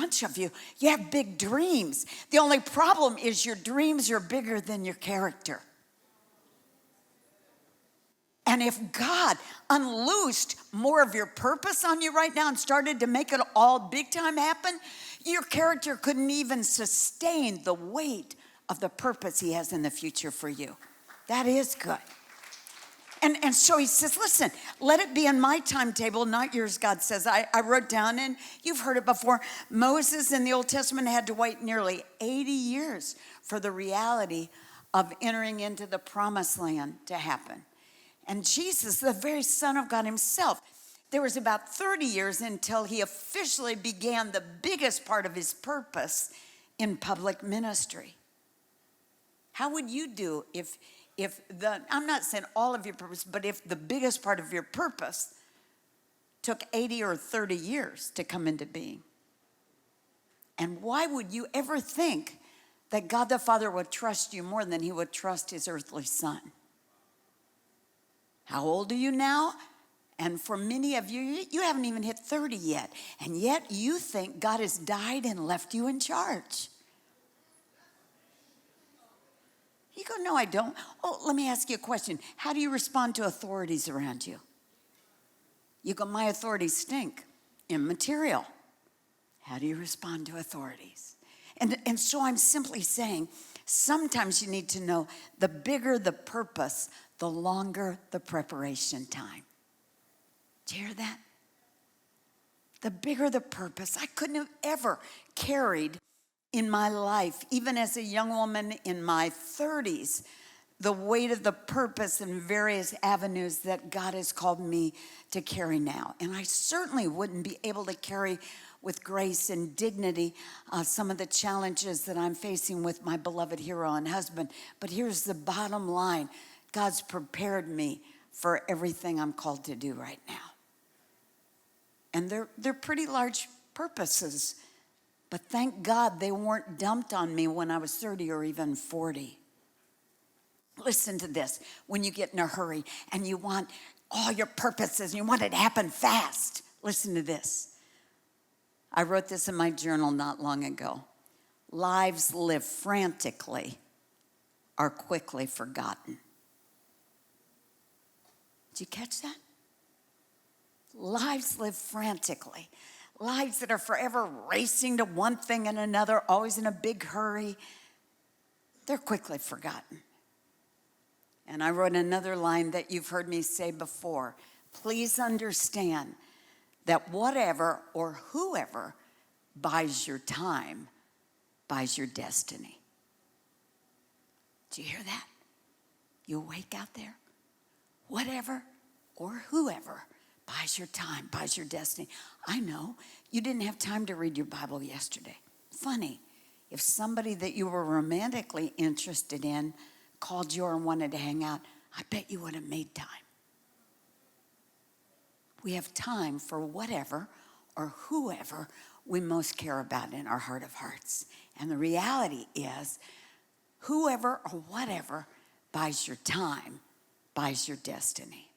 bunch of you, you have big dreams. The only problem is your dreams are bigger than your character. And if God unloosed more of your purpose on you right now and started to make it all big time happen, your character couldn't even sustain the weight of the purpose he has in the future for you. That is good. And so he says, listen, let it be in my timetable, not yours, God says. I wrote down, and you've heard it before, Moses in the Old Testament had to wait nearly 80 years for the reality of entering into the promised land to happen. And Jesus, the very Son of God himself, there was about 30 years until he officially began the biggest part of his purpose in public ministry. How would you do if I'm not saying all of your purpose, but if the biggest part of your purpose took 80 or 30 years to come into being? And why would you ever think that God the Father would trust you more than he would trust his earthly son? How old are you now? And for many of you, you haven't even hit 30 yet. And yet you think God has died and left you in charge. You go, no, I don't. Oh, let me ask you a question. How do you respond to authorities around you? You go, my authorities stink. Immaterial. How do you respond to authorities? And so I'm simply saying, sometimes you need to know the bigger the purpose, the longer the preparation time. Do you hear that? The bigger the purpose. I couldn't have ever carried in my life, even as a young woman in my 30s, the weight of the purpose and various avenues that God has called me to carry now. And I certainly wouldn't be able to carry with grace and dignity some of the challenges that I'm facing with my beloved hero and husband. But here's the bottom line. God's prepared me for everything I'm called to do right now. And they're pretty large purposes. But thank God they weren't dumped on me when I was 30 or even 40. Listen to this. When you get in a hurry and you want all your purposes and you want it to happen fast, listen to this. I wrote this in my journal not long ago. Lives lived frantically are quickly forgotten. Did you catch that? Lives lived frantically. Lives that are forever racing to one thing and another, always in a big hurry, they're quickly forgotten. And I wrote another line that you've heard me say before. Please understand that whatever or whoever buys your time buys your destiny. Do you hear that? You awake out there? Whatever or whoever buys your time, buys your destiny. I know you didn't have time to read your Bible yesterday. Funny, if somebody that you were romantically interested in called you and wanted to hang out, I bet you would have made time. We have time for whatever or whoever we most care about in our heart of hearts. And the reality is, whoever or whatever buys your time, buys your destiny.